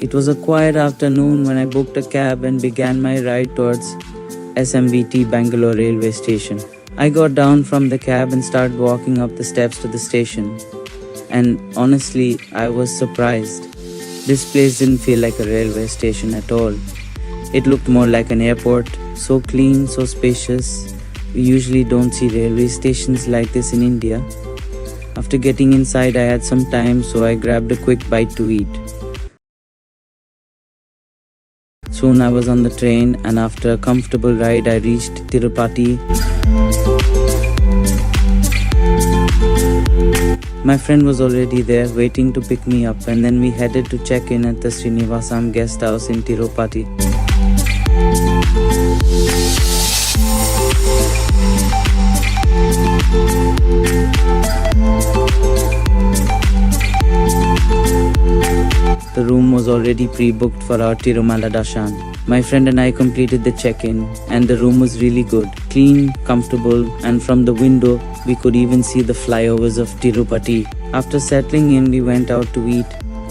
It was a quiet afternoon when I booked a cab and began my ride towards SMBT Bengaluru railway station. I got down from the cab and started walking up the steps to the station. And honestly, I was surprised. This place didn't feel like a railway station at all. It looked more like an airport, so clean, so spacious. We usually don't see railway stations like this in India. After getting inside, I had some time, so I grabbed a quick bite to eat. Soon I was on the train, and after a comfortable ride, I reached Tirupati. My friend was already there waiting to pick me up, and then we headed to check in at the Srinivasam guest house in Tirupati. The room was already pre-booked for our Tirumala Darshan. My friend and I completed the check-in, and the room was really good. Clean, comfortable, and from the window, we could even see the flyovers of Tirupati. After settling in, we went out to eat.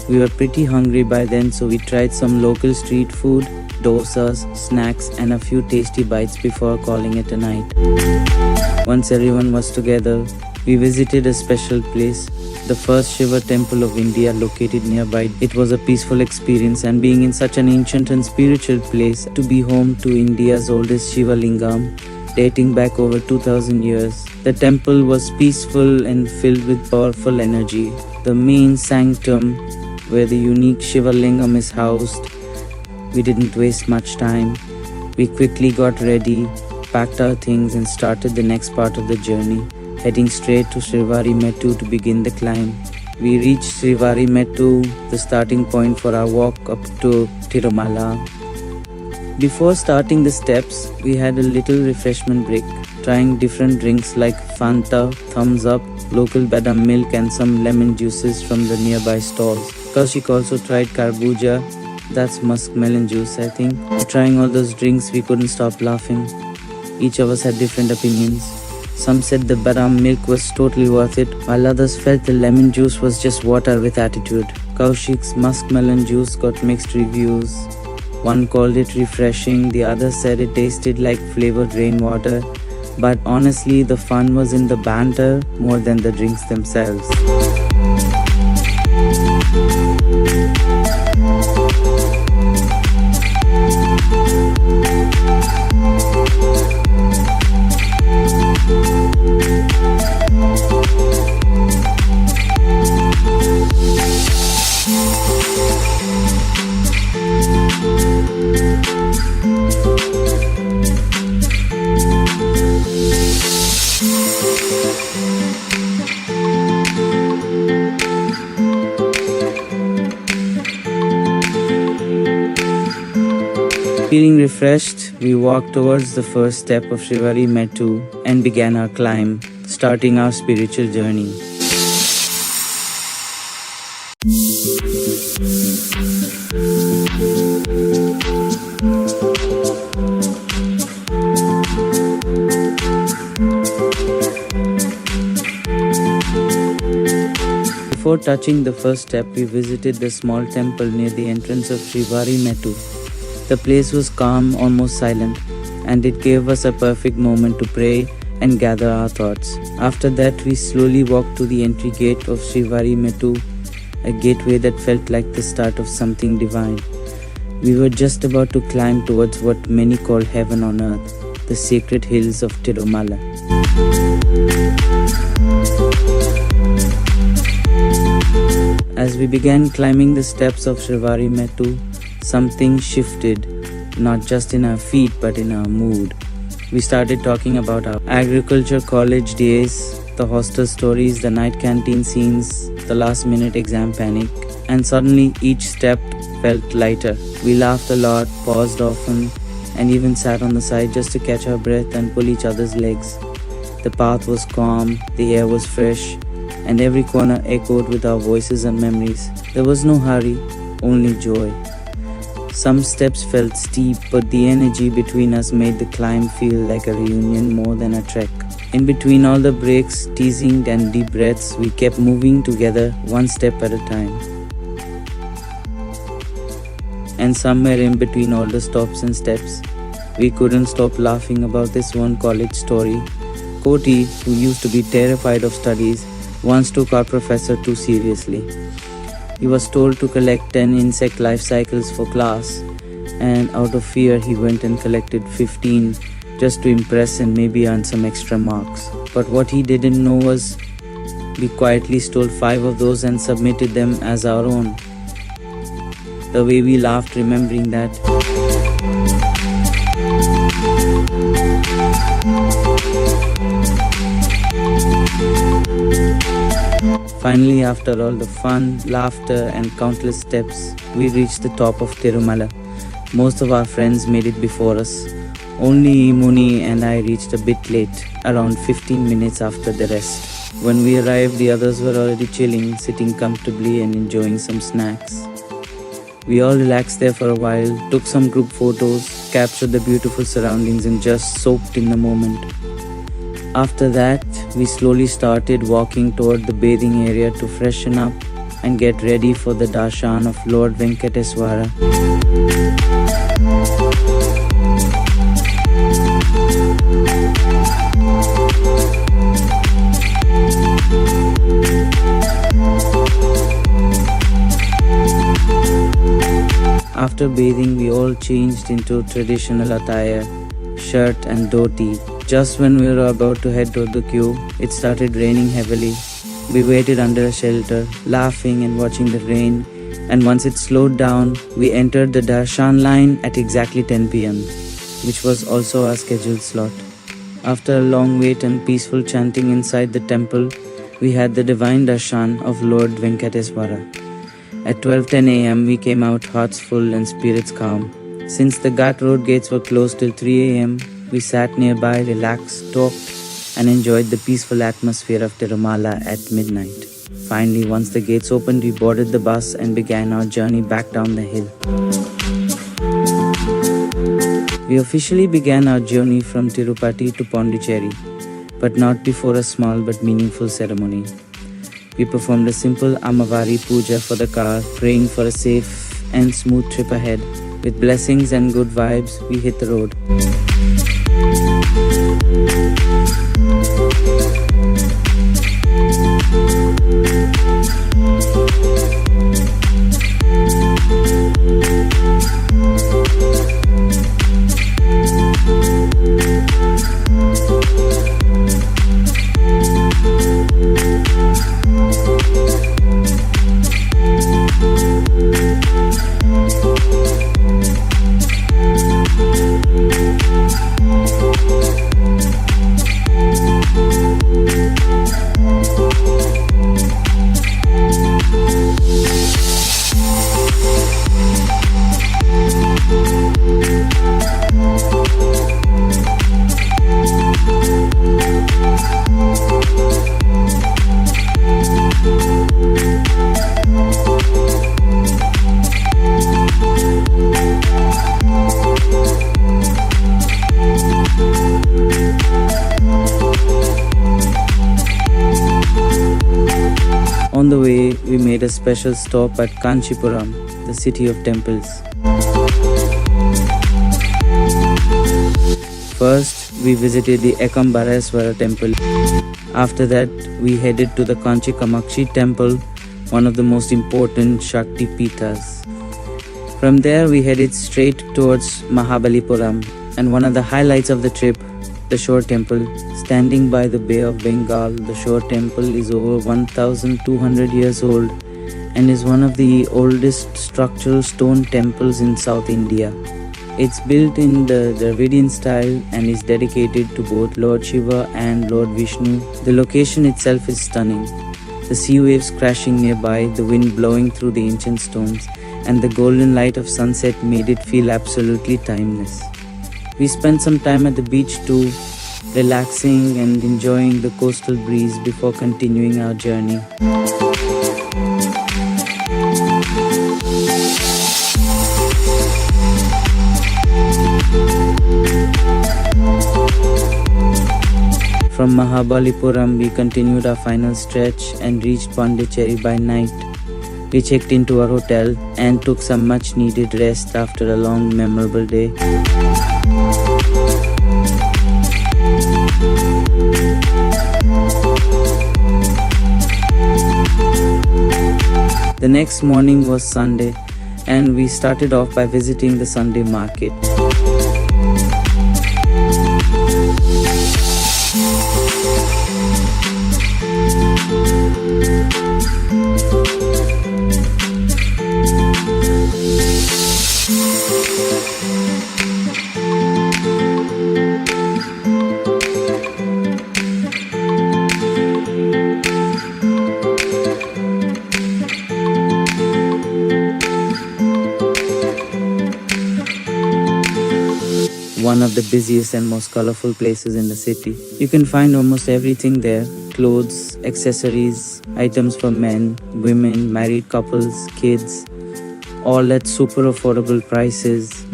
We were pretty hungry by then, so we tried some local street food, dosas, snacks, and a few tasty bites before calling it a night. Once everyone was together, we visited a special place, the first Shiva temple of India located nearby. It was a peaceful experience, and being in such an ancient and spiritual place, to be home to India's oldest Shiva lingam, dating back over 2000 years. The temple was peaceful and filled with powerful energy. The main sanctum, where the unique Shiva lingam is housed. We didn't waste much time. We quickly got ready, packed our things, and started the next part of the journey, heading straight to Sri Varmaettumarkam to begin the climb. We reached Sri Varmaettumarkam, the starting point for our walk up to Tirumala. Before starting the steps, we had a little refreshment break, trying different drinks like Fanta, Thumbs Up, local badam milk, and some lemon juices from the nearby stalls. Kaushik also tried Karbuja, that's muskmelon juice I think. Trying all those drinks, we couldn't stop laughing. Each of us had different opinions. Some said the badam milk was totally worth it, while others felt the lemon juice was just water with attitude. Kaushik's muskmelon juice got mixed reviews. One called it refreshing, the other said it tasted like flavored rainwater. But honestly, the fun was in the banter more than the drinks themselves. Feeling refreshed, we walked towards the first step of Sri Varmaettumarkam and began our climb, starting our spiritual journey. Before touching the first step, we visited the small temple near the entrance of Sri Varmaettumarkam. The place was calm, almost silent, and it gave us a perfect moment to pray and gather our thoughts. After that, we slowly walked to the entry gate of Sri Varmaettumarkam, a gateway that felt like the start of something divine. We were just about to climb towards what many call heaven on earth, the sacred hills of Tirumala. As we began climbing the steps of Sri Varmaettumarkam, something shifted, not just in our feet but in our mood. We started talking about our agriculture college days, the hostel stories, the night canteen scenes, the last minute exam panic, and suddenly each step felt lighter. We laughed a lot, paused often, and even sat on the side just to catch our breath and pull each other's legs. The path was calm, the air was fresh, and every corner echoed with our voices and memories. There was no hurry, only joy. Some steps felt steep, but the energy between us made the climb feel like a reunion more than a trek. In between all the breaks, teasing, and deep breaths, we kept moving together one step at a time. And somewhere in between all the stops and steps, we couldn't stop laughing about this one college story. Koti, who used to be terrified of studies, once took our professor too seriously. He was told to collect 10 insect life cycles for class, and out of fear he went and collected 15 just to impress and maybe earn some extra marks. But what he didn't know was we quietly stole 5 of those and submitted them as our own. The way we laughed remembering that. Finally, after all the fun, laughter and countless steps, we reached the top of Tirumala. Most of our friends made it before us. Only Muni and I reached a bit late, around 15 minutes after the rest. When we arrived, the others were already chilling, sitting comfortably and enjoying some snacks. We all relaxed there for a while, took some group photos, captured the beautiful surroundings and just soaked in the moment. After that, we slowly started walking toward the bathing area to freshen up and get ready for the Darshan of Lord Venkateshwara. After bathing, we all changed into traditional attire, shirt and dhoti. Just when we were about to head toward the queue, it started raining heavily. We waited under a shelter, laughing and watching the rain, and once it slowed down, we entered the Darshan line at exactly 10 p.m., which was also our scheduled slot. After a long wait and peaceful chanting inside the temple, we had the divine Darshan of Lord Venkateshwara. At 12:10 a.m., we came out hearts full and spirits calm. Since the Ghat road gates were closed till 3 a.m., we sat nearby, relaxed, talked, and enjoyed the peaceful atmosphere of Tirumala at midnight. Finally, once the gates opened, we boarded the bus and began our journey back down the hill. We officially began our journey from Tirupati to Pondicherry, but not before a small but meaningful ceremony. We performed a simple Amavari puja for the car, praying for a safe and smooth trip ahead. With blessings and good vibes, we hit the road. On the way, we made a special stop at Kanchipuram, the city of temples. First, we visited the Venkateshwara temple. After that, we headed to the Kanchipuram temple, one of the most important Shakti Pithas. From there, we headed straight towards Mahabalipuram, and one of the highlights of the trip, the Shore Temple. Standing by the Bay of Bengal, the Shore Temple is over 1,200 years old and is one of the oldest structural stone temples in South India. It's built in the Dravidian style and is dedicated to both Lord Shiva and Lord Vishnu. The location itself is stunning. The sea waves crashing nearby, the wind blowing through the ancient stones, and the golden light of sunset made it feel absolutely timeless. We spent some time at the beach too, relaxing and enjoying the coastal breeze before continuing our journey. From Mahabalipuram, we continued our final stretch and reached Pondicherry by night. We checked into our hotel and took some much needed rest after a long, memorable day. The next morning was Sunday, and we started off by visiting the Sunday market. One of the busiest and most colorful places in the city. You can find almost everything there: clothes, accessories, items for men, women, married couples, kids, all at super affordable prices.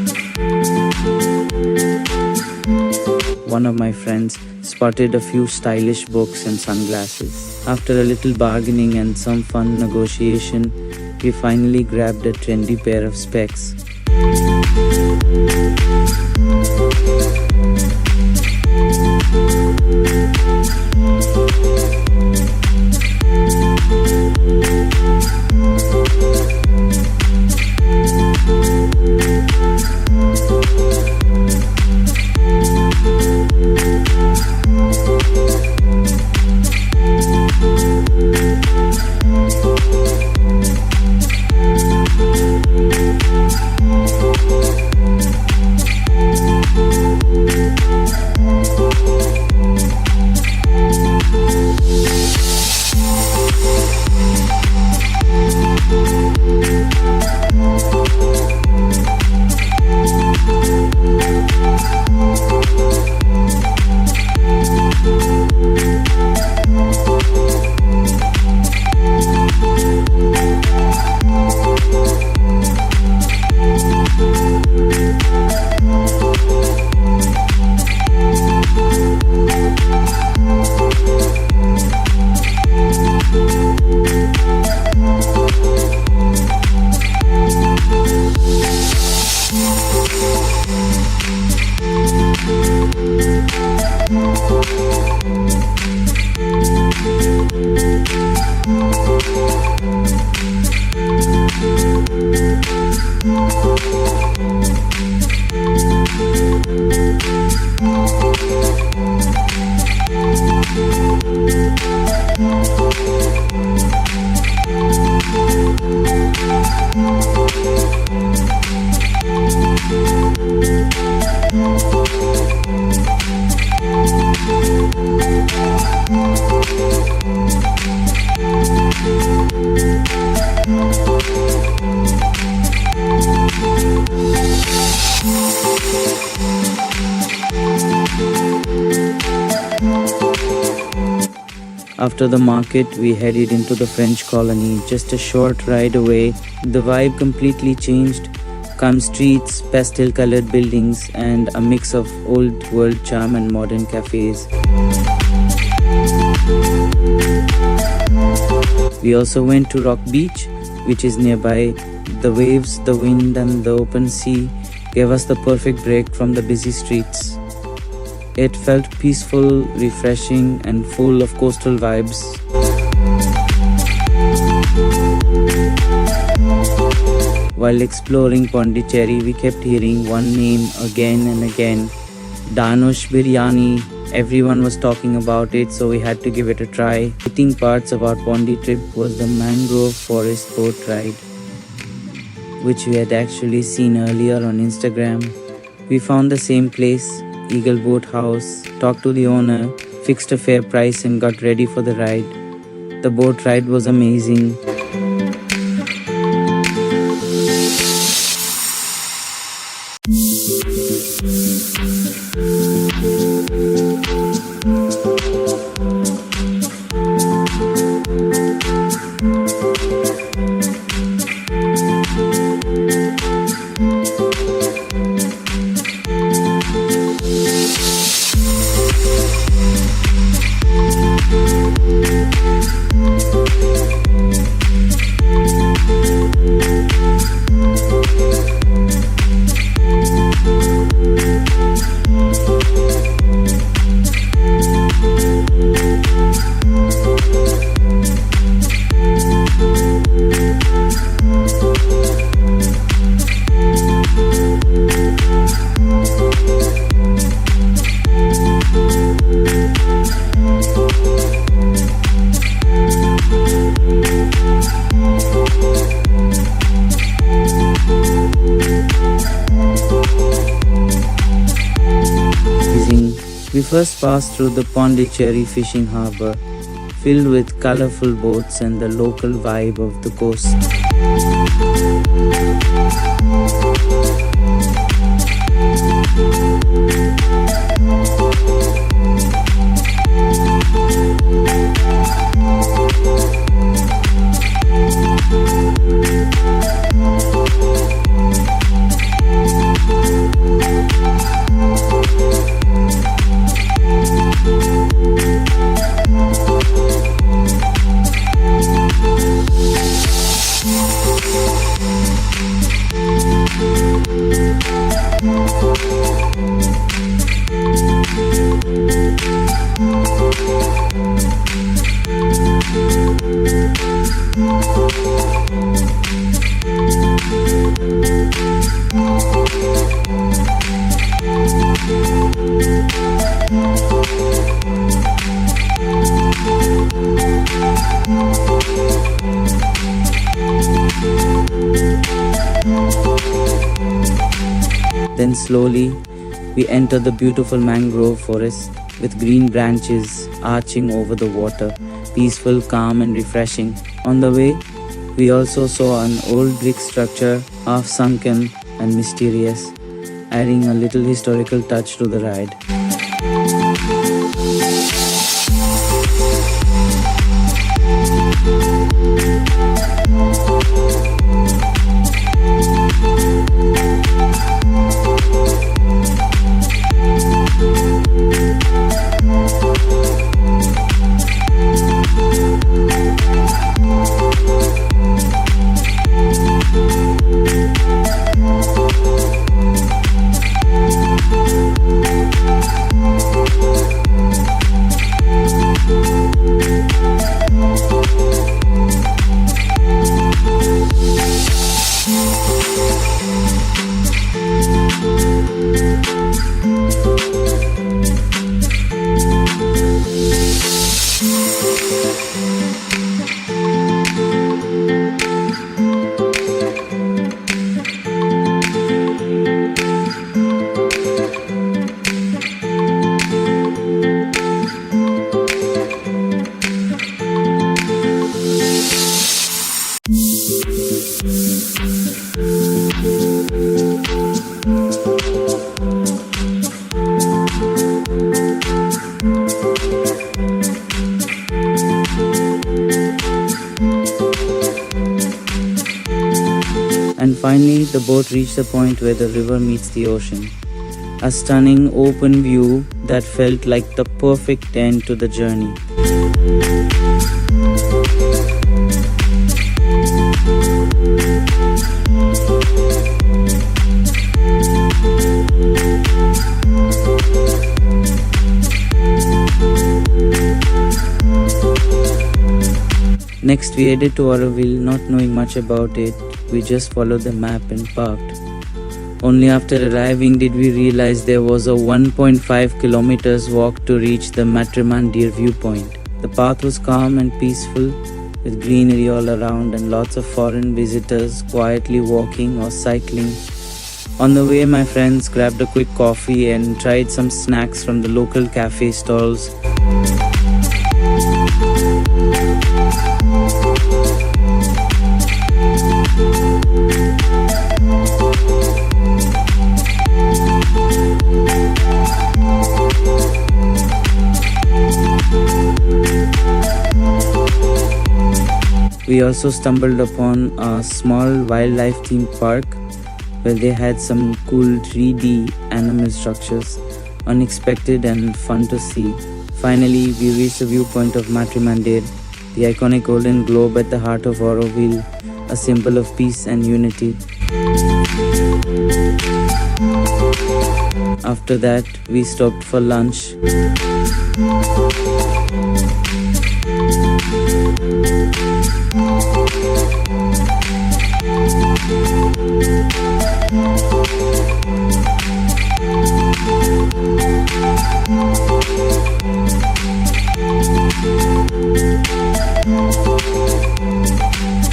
One of my friends spotted a few stylish books and sunglasses. After a little bargaining and some fun negotiation, we finally grabbed a trendy pair of specs. After the market, we headed into the French colony, just a short ride away. The vibe completely changed. Calm streets, pastel-colored buildings, and a mix of old-world charm and modern cafes. We also went to Rock Beach, which is nearby. The waves, the wind, and the open sea gave us the perfect break from the busy streets. It felt peaceful, refreshing, and full of coastal vibes. While exploring Pondicherry, we kept hearing one name again and again: Danush Biryani. Everyone was talking about it, so we had to give it a try. Exciting parts about Pondy trip was the mangrove forest boat ride, which we had actually seen earlier on Instagram. We found the same place, Eagle Boat House, talked to the owner, fixed a fair price and got ready for the ride. The boat ride was amazing. first passed through the Pondicherry fishing harbour, filled with colourful boats and the local vibe of the coast. Then slowly, we enter the beautiful mangrove forest with green branches arching over the water, peaceful, calm and refreshing. On the way, we also saw an old brick structure, half sunken and mysterious, adding a little historical touch to the ride. And finally, the boat reached the point where the river meets the ocean. A stunning open view that felt like the perfect end to the journey. Next, we headed to Auroville, not knowing much about it. We just followed the map and parked. Only after arriving did we realize there was a 1.5 kilometers walk to reach the Matrimandiri viewpoint. The path was calm and peaceful, with greenery all around and lots of foreign visitors quietly walking or cycling. On the way, my friends grabbed a quick coffee and tried some snacks from the local cafe stalls. We also stumbled upon a small wildlife themed park where they had some cool 3D animal structures, unexpected and fun to see. Finally, we reached the viewpoint of Matrimandiri, the iconic golden globe at the heart of Auroville, a symbol of peace and unity. After that, we stopped for lunch.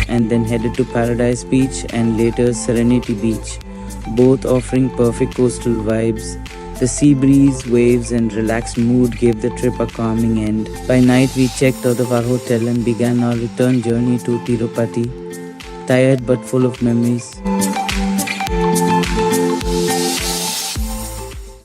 And then headed to Paradise Beach and later Serenity Beach, both offering perfect coastal vibes The sea breeze, waves, and relaxed mood gave the trip a calming end. By night, we checked out of our hotel and began our return journey to Tirupati, tired but full of memories.